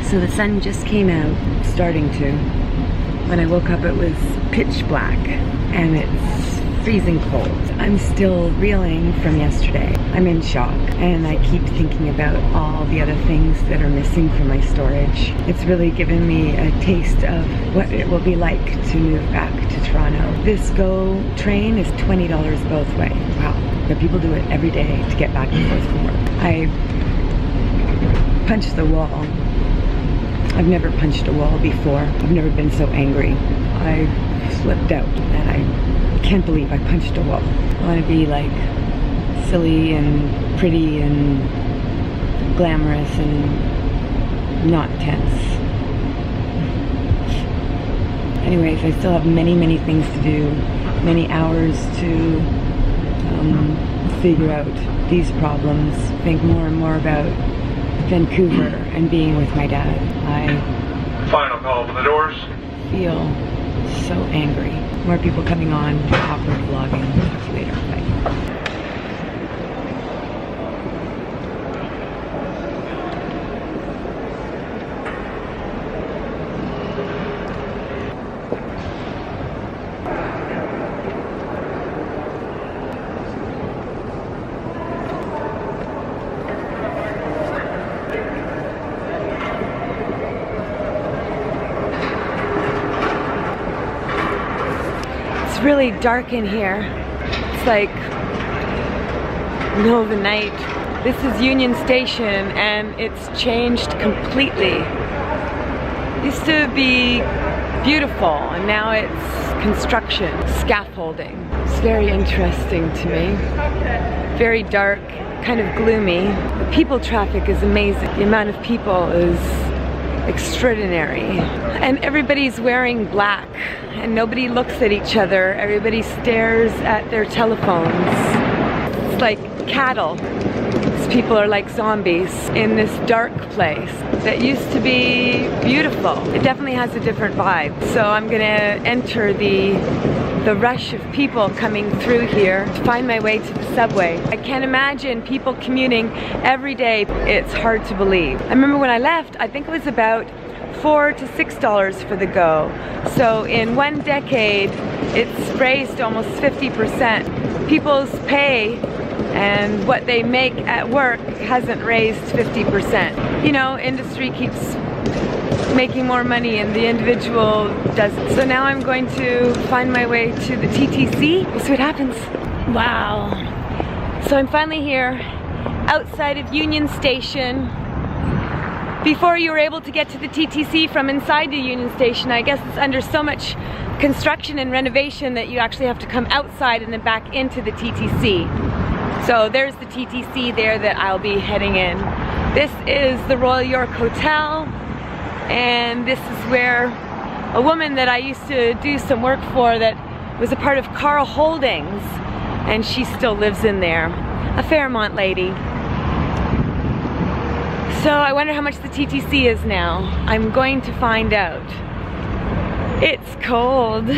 So the sun just came out, starting to. When I woke up it was pitch black and it's freezing cold. I'm still reeling from yesterday. I'm in shock and I keep thinking about all the other things that are missing from my storage. It's really given me a taste of what it will be like to move back to Toronto. This GO train is $20 both ways. Wow. But people do it every day to get back and forth from work. I punched the wall. I've never punched a wall before. I've never been so angry. I slipped out and I can't believe I punched a wall. I want to be like silly and pretty and glamorous and not tense. Anyways, I still have many things to do, many hours to figure out these problems, think more and more about Vancouver and being with my dad. I final call for the doors. Feel so angry. More people coming on, awkward vlogging. Talk to you later. Bye. It's really dark in here. It's like middle of the night. This is Union Station and it's changed completely. It used to be beautiful and now it's construction, scaffolding. It's very interesting to me. Very dark, kind of gloomy. The people traffic is amazing. The amount of people is extraordinary. And everybody's wearing black and nobody looks at each other. Everybody stares at their telephones. It's like cattle. These people are like zombies in this dark place that used to be beautiful. It definitely has a different vibe. So I'm gonna enter the rush of people coming through here to find my way to the subway. I can't imagine people commuting every day. It's hard to believe. I remember when I left, I think it was about $4 to $6 for the GO. So in one decade, it's raised almost 50%. People's pay and what they make at work hasn't raised 50%. You know, industry keeps making more money and the individual doesn't. So now I'm going to find my way to the TTC. We'll see what happens. Wow. So I'm finally here outside of Union Station. Before you were able to get to the TTC from inside the Union Station, I guess it's under so much construction and renovation that you actually have to come outside and then back into the TTC. So there's the TTC there that I'll be heading in. This is the Royal York Hotel, and this is where a woman that I used to do some work for that was a part of Carl Holdings, and she still lives in there. A Fairmont lady. So I wonder how much the TTC is now. I'm going to find out. It's cold.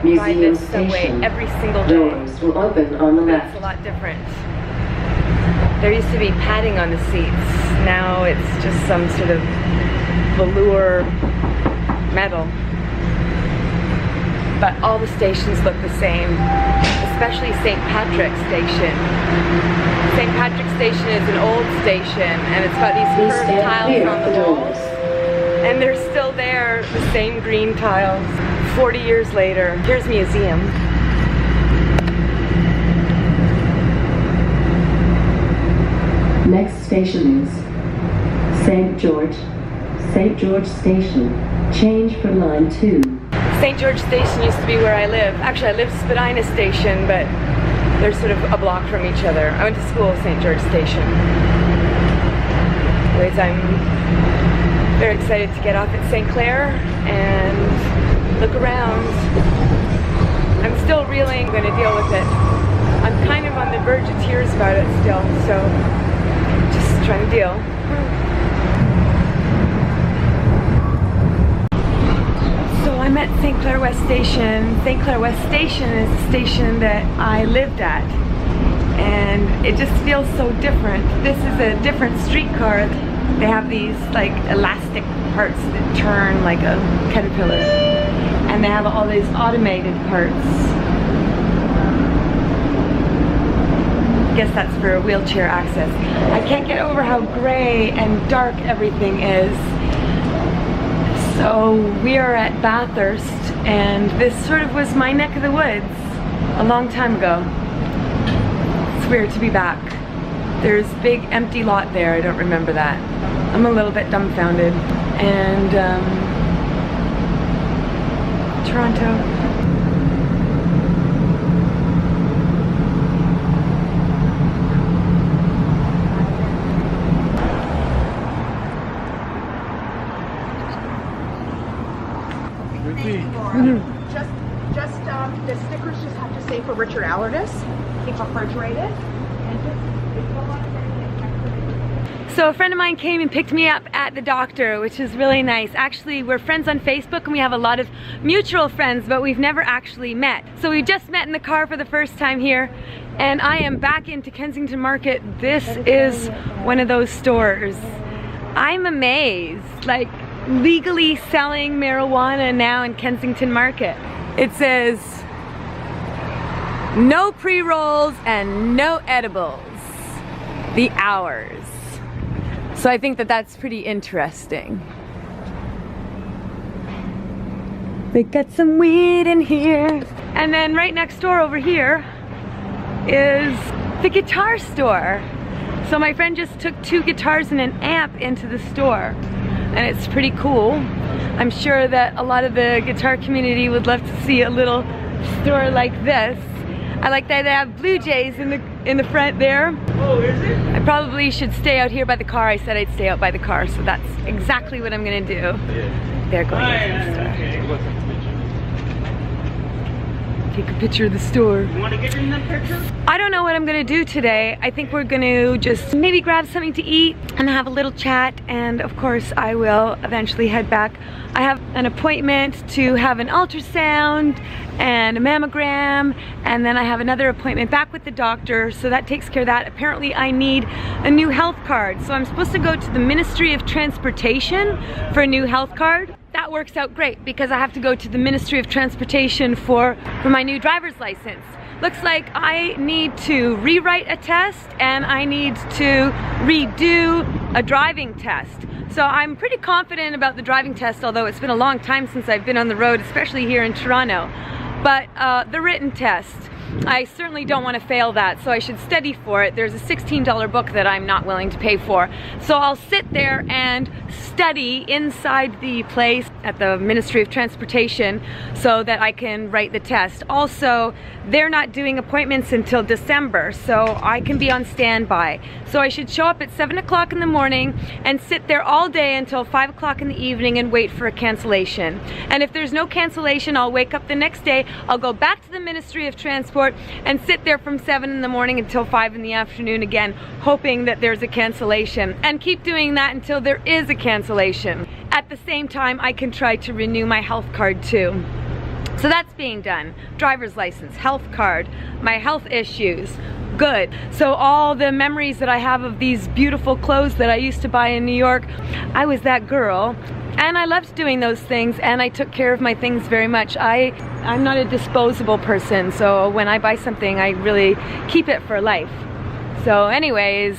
Ride this subway every single day. Doors will open on the left. It's a lot different. There used to be padding on the seats. Now it's just some sort of velour metal. But all the stations look the same, especially St. Patrick's Station. St. Patrick's Station is an old station and it's got these curved tiles on the walls. And they're still there, the same green tiles. 40 years later. Here's a museum. Next station is St. George Station. Change for line 2. St. George Station used to be where I live. Actually, I live Spadina Station, but they're sort of a block from each other. I went to school at St. George Station. Anyways, I'm very excited to get off at St. Clair and look around. I'm still reeling. I'm going to deal with it. I'm kind of on the the verge of tears about it still, so just trying to deal. So I'm at St. Clair West Station. St. Clair West Station is the station that I lived at, and it just feels so different. This is a different streetcar. They have these like elastic parts that turn like a caterpillar, and they have all these automated parts. I guess that's for wheelchair access. I can't get over how gray and dark everything is. So we are at Bathurst, and this sort of was my neck of the woods a long time ago. It's weird to be back. There's a big empty lot there, I don't remember that. I'm a little bit dumbfounded. And Toronto. The stickers just have to say for Richard Allardyce. Keep refrigerated. So a friend of mine came and picked me up at the doctor, which is really nice. Actually, we're friends on Facebook and we have a lot of mutual friends, but we've never actually met. So we just met in the car for the first time here, and I am back into Kensington Market. This is one of those stores. I'm amazed, like legally selling marijuana now in Kensington Market. It says, no pre-rolls and no edibles. The hours. So I think that that's pretty interesting. They got some weed in here. And then right next door over here is the guitar store. So my friend just took 2 guitars and an amp into the store. And it's pretty cool. I'm sure that a lot of the guitar community would love to see a little store like this. I like that they have Blue Jays in the front there. Oh, is it? I probably should stay out here by the car. I said I'd stay out by the car, so that's exactly what I'm gonna do. Yeah. They're going into the store. Take a picture of the store. You want to get in the picture? I don't know what I'm gonna do today. I think we're gonna just maybe grab something to eat and have a little chat, and of course I will eventually head back. I have an appointment to have an ultrasound and a mammogram, and then I have another appointment back with the doctor, so that takes care of that. Apparently I need a new health card, so I'm supposed to go to the Ministry of Transportation for a new health card. That works out great because I have to go to the Ministry of Transportation for my new driver's license. Looks like I need to rewrite a test and I need to redo a driving test. So I'm pretty confident about the driving test, although it's been a long time since I've been on the road, especially here in Toronto. But the written test, I certainly don't want to fail that, so I should study for it. There's a $16 book that I'm not willing to pay for. So I'll sit there and study inside the place at the Ministry of Transportation so that I can write the test. Also, they're not doing appointments until December, so I can be on standby. So I should show up at 7 o'clock in the morning and sit there all day until 5 o'clock in the evening and wait for a cancellation. And if there's no cancellation, I'll wake up the next day, I'll go back to the Ministry of Transport and sit there from 7 in the morning until 5 in the afternoon again, hoping that there's a cancellation, and keep doing that until there is a cancellation. At the same time, I can try to renew my health card too. So that's being done. Driver's license, health card, my health issues, good. So all the memories that I have of these beautiful clothes that I used to buy in New York, I was that girl. And I loved doing those things, and I took care of my things very much. I'm not a disposable person, so when I buy something, I really keep it for life. So anyways,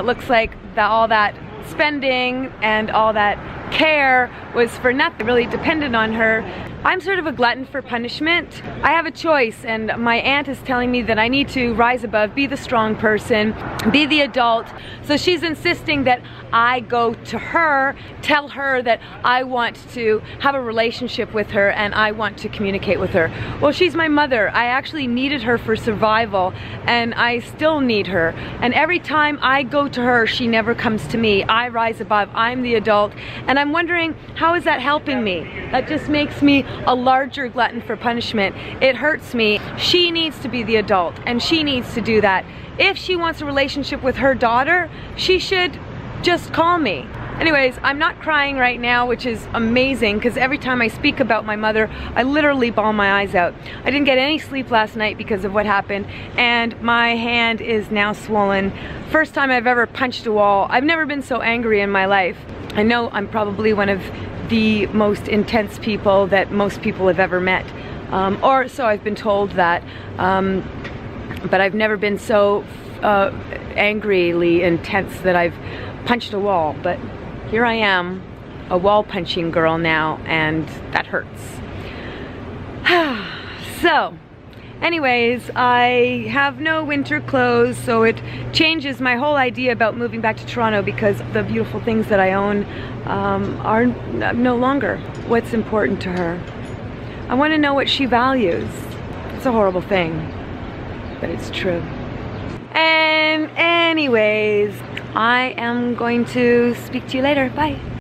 looks like all that spending and all that care was for nothing. Really depended on her. I'm sort of a glutton for punishment. I have a choice, and my aunt is telling me that I need to rise above, be the strong person, be the adult. So she's insisting that I go to her, tell her that I want to have a relationship with her and I want to communicate with her. Well, she's my mother. I actually needed her for survival, and I still need her. And every time I go to her, she never comes to me. I rise above. I'm the adult, and And I'm wondering, how is that helping me? That just makes me a larger glutton for punishment. It hurts me. She needs to be the adult, and she needs to do that. If she wants a relationship with her daughter, she should just call me. Anyways, I'm not crying right now, which is amazing, because every time I speak about my mother, I literally bawl my eyes out. I didn't get any sleep last night because of what happened, and my hand is now swollen. First time I've ever punched a wall. I've never been so angry in my life. I know I'm probably one of the most intense people that most people have ever met. Or so I've been told that. But I've never been so angrily intense that I've punched a wall. But here I am, a wall punching girl now, and that hurts. So, anyways, I have no winter clothes, so it changes my whole idea about moving back to Toronto, because the beautiful things that I own are no longer what's important to her. I want to know what she values. It's a horrible thing, but it's true. And anyways, I am going to speak to you later. Bye.